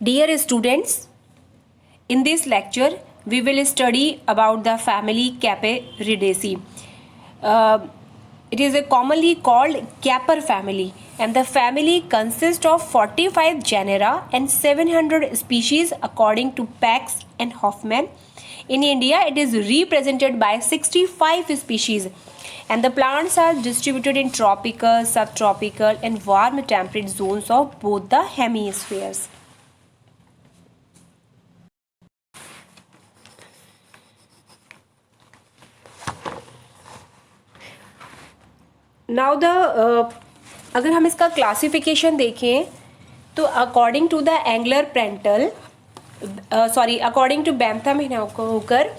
Dear students, in this lecture we will study about the family Caperidaceae. It is commonly called Caper family, and the family consists of 45 genera and 700 species according to Pax and Hoffman. In India, it is represented by 65 species, and the plants are distributed in tropical, subtropical, and warm temperate zones of both the hemispheres. Now the अगर हम इसका classification देखें तो according to the Engler Prantl according to Bentham होकर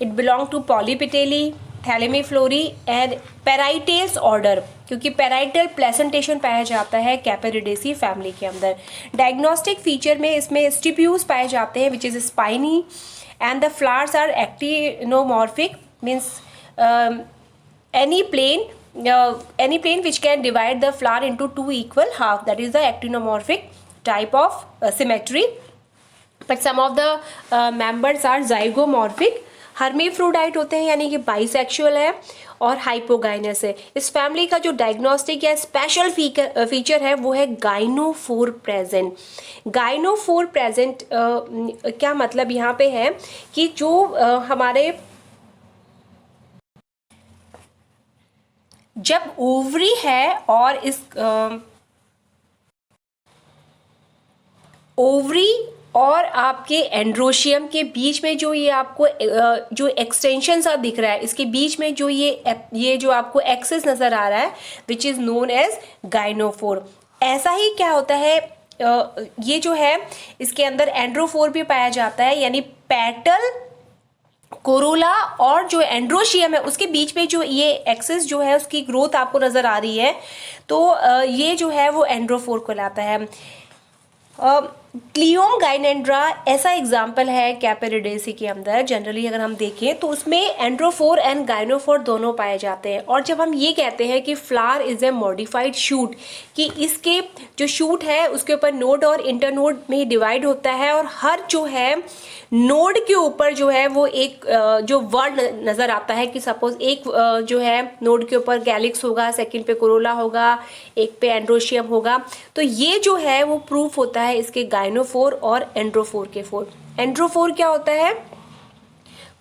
it belong to Polypetalae, Thalamiflorae and Parietales order, क्योंकि parietal placentation पाया जाता है कैपेरिडेसी फैमिली के अंदर. डायग्नोस्टिक फीचर में इसमें स्टिप्यूज पाए जाते हैं which is spiny, and the flowers are actinomorphic, means any plane which can divide the flower into two equal half, that is the actinomorphic type of symmetry. But some of the members are zygomorphic. हर्मीफ्रोडाइट होते हैं यानी कि bisexual है और hypogynous है. इस family का जो डायग्नोस्टिक या स्पेशल फीचर है वो है गाइनोफोर प्रेजेंट. गाइनोफोर प्रेजेंट क्या मतलब यहाँ पे है कि जो हमारे जब ओवरी है और इस ओवरी और आपके एंड्रोशियम के बीच में जो ये आपको जो एक्सटेंशन सा दिख रहा है, इसके बीच में जो ये जो आपको एक्सेस नज़र आ रहा है विच इज़ नोन एज गाइनोफोर. ऐसा ही क्या होता है, ये जो है इसके अंदर एंड्रोफोर भी पाया जाता है, यानी पेटल, कोरोला और जो एंड्रोशियम है उसके बीच में जो ये एक्सेस जो है उसकी ग्रोथ आपको नज़र आ रही है, तो ये जो है वो एंड्रोफोर कहलाता है. क्लियोम गाइनेंड्रा ऐसा एग्जाम्पल है कैपेरिडेसी के अंदर. जनरली अगर हम देखें तो उसमें एंड्रोफोर एंड गाइनोफोर दोनों पाए जाते हैं. और जब हम ये कहते हैं कि flower is a modified shoot, कि इसके जो शूट है उसके ऊपर नोड और इंटरनोड में डिवाइड होता है, और हर जो है नोड के ऊपर जो है वो एक जो वर्ड नज़र आता है कि सपोज एक जो है नोड के ऊपर गैलिक्स होगा, सेकंड पे कोरोला होगा, एक पे एंड्रोशियम होगा. तो ये जो है वो प्रूफ होता है इसके गाइनोफोर और एंड्रोफोर के फोर. एंड्रोफोर क्या होता है,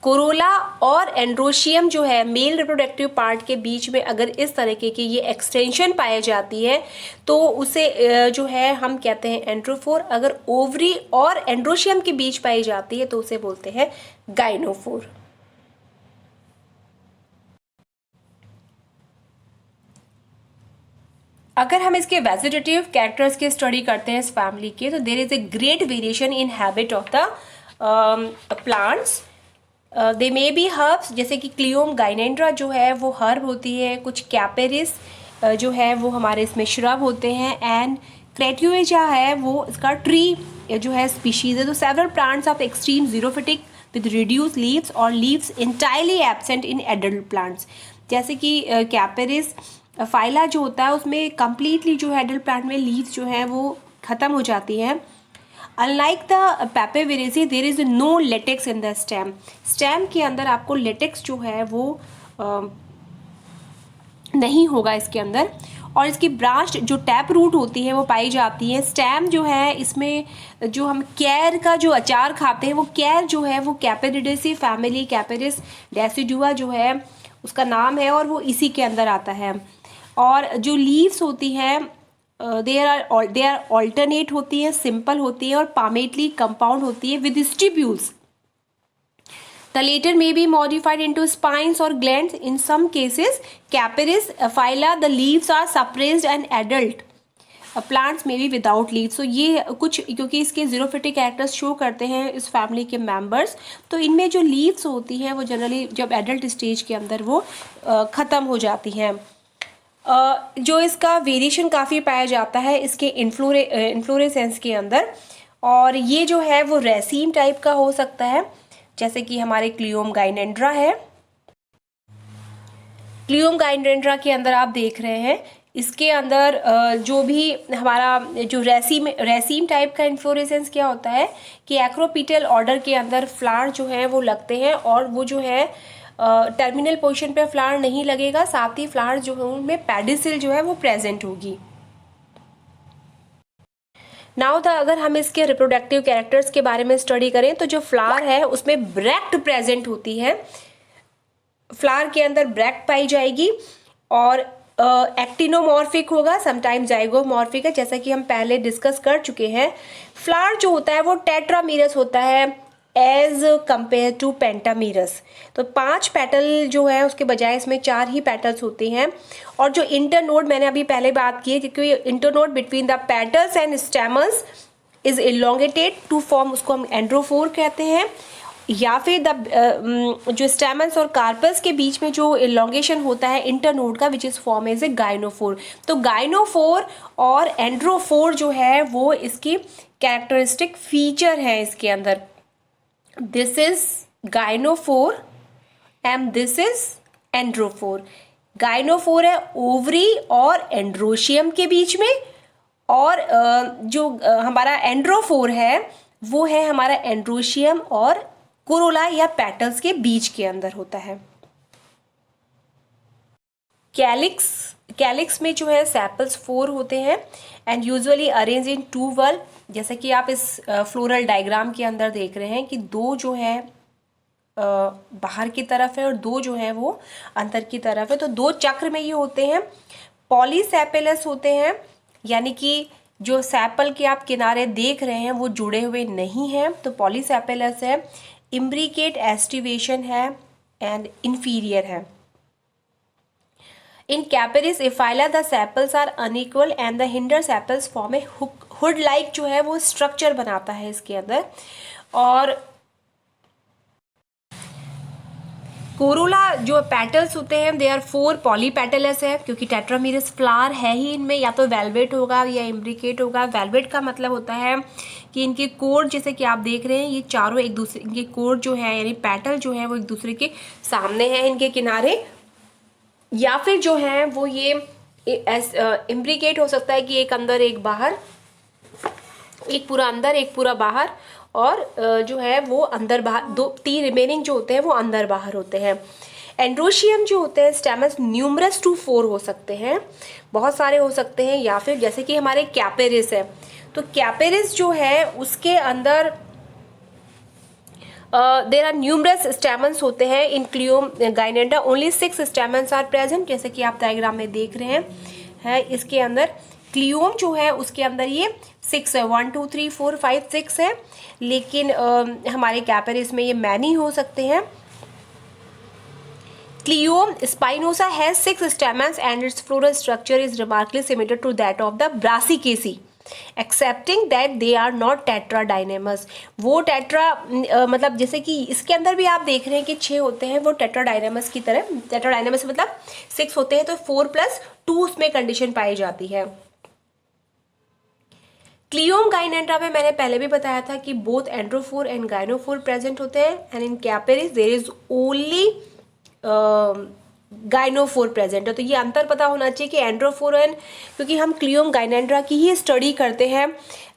कोरोला और एंड्रोशियम जो है मेल रिप्रोडक्टिव पार्ट के बीच में अगर इस तरीके की ये एक्सटेंशन पाई जाती है तो उसे जो है हम कहते हैं एंड्रोफोर. अगर ओवरी और एंड्रोशियम के बीच पाई जाती है तो उसे बोलते हैं गाइनोफोर. अगर हम इसके वेजिटेटिव कैरेक्टर्स की स्टडी करते हैं इस फैमिली के, तो there is a great variation in habit of the plants. They may be herbs, जैसे कि क्लियोम गाइनेंड्रा जो है वो हर्ब होती है, कुछ कैपेरिस जो है वो हमारे इसमें श्रब होते हैं, एंड क्रेट्यूजा है वो इसका ट्री जो है स्पीशीज है. तो several plants of extreme xerophytic with reduce leaves और leaves entirely absent in adult plants. जैसे कि कैपेरिस फाइला जो होता है उसमें कम्प्लीटली जो है एडल्ट प्लांट में लीव्स जो है वो ख़त्म हो जाती हैं. Unlike the Papaveraceae there is no latex in the stem. Stem के अंदर आपको लेटेक्स जो है वो नहीं होगा इसके अंदर. और इसकी ब्रांच जो टैप रूट होती है वो पाई जाती है. स्टेम जो है इसमें जो हम कैर का जो अचार खाते हैं वो कैर जो है वो कैपेरिडेसी फैमिली कैपेरिस डेसिडुआ जो है उसका नाम है और वो इसी के अंदर आता है. और जो लीव्स होती हैं दे आर ऑल्टरनेट होती है, सिंपल होती है और पामेटली कंपाउंड होती है with stipules. The latter may be modified into spines और glands. In some cases Capparis aphylla the leaves are suppressed and adult plants may be without leaves. तो ये कुछ क्योंकि इसके जीरोफिटिक कैरेक्टर्स शो करते हैं इस फैमिली के मेंबर्स, तो इनमें जो लीव्स होती हैं वो जनरली जब एडल्ट स्टेज के अंदर वो ख़त्म हो जाती हैं. जो इसका वेरिएशन काफ़ी पाया जाता है इसके इन्फ्लोरेसेंस के अंदर, और ये जो है वो रेसीम टाइप का हो सकता है, जैसे कि हमारे क्लियोम गाइनेंड्रा है. क्लियोम गाइनेंड्रा के अंदर आप देख रहे हैं इसके अंदर जो भी हमारा जो रेसीम टाइप का इन्फ्लोरेसेंस क्या होता है कि एक्रोपीटल ऑर्डर के अंदर फ्लावर जो है वो लगते हैं, और वो जो है टर्मिनल पोजीशन पे फ्लावर नहीं लगेगा, साथ ही फ्लावर जो है उनमें पेडिसिल जो है वो प्रेजेंट होगी। नाउ द अगर हम इसके रिप्रोडक्टिव कैरेक्टर्स के बारे में स्टडी करें तो जो फ्लावर है उसमें ब्रैक्ट प्रेजेंट होती है, फ्लावर के अंदर ब्रैक्ट पाई जाएगी, और एक्टिनोमॉर्फिक होगा, समटाइम्स जाइगोमॉर्फिक है, जैसा कि हम पहले डिस्कस कर चुके हैं। फ्लावर जो होता है वो टेट्रामीरस होता है एज कंपेयर टू पेंटामीरस। तो 5 पेटल जो है उसके बजाय इसमें 4 ही पेटल्स होते हैं। और जो इंटरनोड मैंने अभी पहले बात की है, क्योंकि internode between the petals and stamens is elongated to form, उसको हम एंड्रोफोर कहते हैं। या फिर जो स्टेमन्स और कार्पस के बीच में जो इलोंगेशन होता है इंटरनोड का, which is form as a gynophore. तो गाइनोफोर और एंड्रोफोर जो है वो इसकी कैरेक्टरिस्टिक फीचर है इसके अंदर। This is gynophore and this is androphore. Gynophore है ओवरी और एंड्रोशियम के बीच में, और जो हमारा एंड्रोफोर है वो है हमारा एंड्रोशियम और कोरोला या पेटल्स के बीच के अंदर होता है। कैलिक्स में जो है सेपल्स 4 होते हैं एंड यूजुअली अरेंज इन 2 वल, जैसे कि आप इस फ्लोरल डायग्राम के अंदर देख रहे हैं कि 2 जो है बाहर की तरफ है और 2 जो है वो अंदर की तरफ है। तो 2 चक्र में ये होते हैं। पॉलीसेपेलस होते हैं, यानी कि जो सेपल के आप किनारे देख रहे हैं वो जुड़े हुए नहीं हैं, तो पॉलीसेपेलस है। इम्ब्रिकेट एस्टिवेशन है एंड इंफीरियर है। In Capparis aphylla the sepals are unequal and the hinder sepals form a hood like जो है वो स्ट्रक्चर बनाता है इसके अंदर। और कोरोला जो पेटल्स होते हैं दे आर 4 पॉलीपेटलस है, क्योंकि टेट्रामीरस फ्लावर है ही इनमें, या तो वेलवेट होगा या इम्ब्रिकेट होगा। वेलवेट का मतलब होता है कि इनके कोर, जैसे कि आप देख रहे हैं ये चारों एक दूसरे, इनके कोर जो है यानी पेटल जो है वो एक दूसरे के सामने है इनके किनारे, या फिर जो है वो ये इम्ब्रिकेट हो सकता है कि एक अंदर एक बाहर, एक पूरा अंदर एक पूरा बाहर, और जो है वो अंदर बाहर 3 रिमेनिंग जो होते हैं वो अंदर बाहर होते हैं। एंड्रोशियम जो होते हैं स्टेमस न्यूमरस टू 4 हो सकते हैं, बहुत सारे हो सकते हैं, या फिर जैसे कि हमारे कैपेरिस है, तो कैपेरिस जो है उसके अंदर देर आर न्यूमरस स्टेमन्स होते हैं। इन क्लियोम गाइनेटा ओनली 6 स्टेमन्स आर प्रेजेंट, जैसे कि आप डायग्राम में देख रहे हैं इसके अंदर क्लियोम जो है उसके अंदर ये 6 है, 1 2 3 4 5 6 है, लेकिन हमारे कैपेरिस में ये मैनी हो सकते हैं। क्लियोम स्पाइनोसा has 6 stamens and its floral structure is remarkably similar to that of the Brassicaceae, excepting that they are not tetradynamous. वो मतलब जैसे कि इसके अंदर भी आप देख रहे हैं कि 6 होते हैं वो टेट्राडाइनेमस की तरह, टेट्राडाइनेमस मतलब 6 होते हैं, तो 4 + 2 उसमें कंडीशन पाई जाती है। क्लियोम गाइनेंड्रा में मैंने पहले भी बताया था कि both androphore and gynophore present होते हैं, and in Capparis there is only gynophore present है। तो ये अंतर पता होना चाहिए कि एंड्रोफोर एंड, क्योंकि हम क्लियोम गाइनेंड्रा की ही स्टडी करते हैं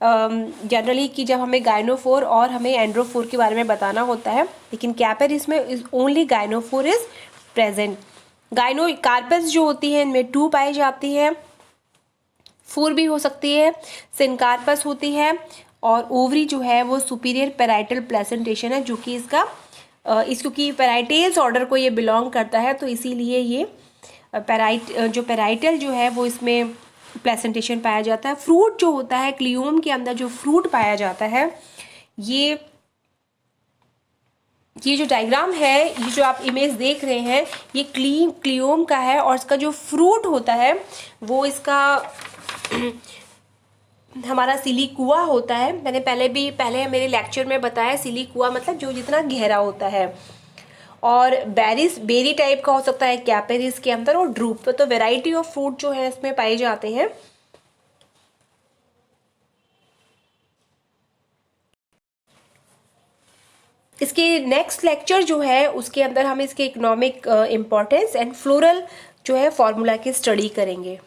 जनरली कि जब हमें गाइनोफोर और हमें एंड्रोफोर के बारे में बताना होता है, लेकिन कैपेरिस में is only gynophore is present. Carpels जो होती है इनमें 2 पाई जाती है, 4 भी हो सकती है, सिनकार्पस होती है, और ओवरी जो है वो सुपीरियर पेराइटल प्लेसेंटेशन है, जो कि इसका क्योंकि पेराइटेल्स ऑर्डर को ये बिलोंग करता है, तो इसीलिए ये पेराइटल जो है वो इसमें प्लेसेंटेशन पाया जाता है। फ्रूट जो होता है क्लियोम के अंदर, जो फ्रूट पाया जाता है, ये जो डायग्राम है, ये जो आप इमेज देख रहे हैं, ये क्लियोम का है, और इसका जो फ्रूट होता है वो इसका हमारा सिलिकुआ होता है। मैंने पहले मेरे लेक्चर में बताया, सिलिकुआ मतलब जो जितना गहरा होता है, और बेरी टाइप का हो सकता है कैपेरिस के अंदर, और ड्रूप। तो वैरायटी ऑफ फ्रूट जो है इसमें पाए जाते हैं। इसके नेक्स्ट लेक्चर जो है उसके अंदर हम इसके इकोनॉमिक इम्पोर्टेंस एंड फ्लोरल जो है फॉर्मूला की स्टडी करेंगे।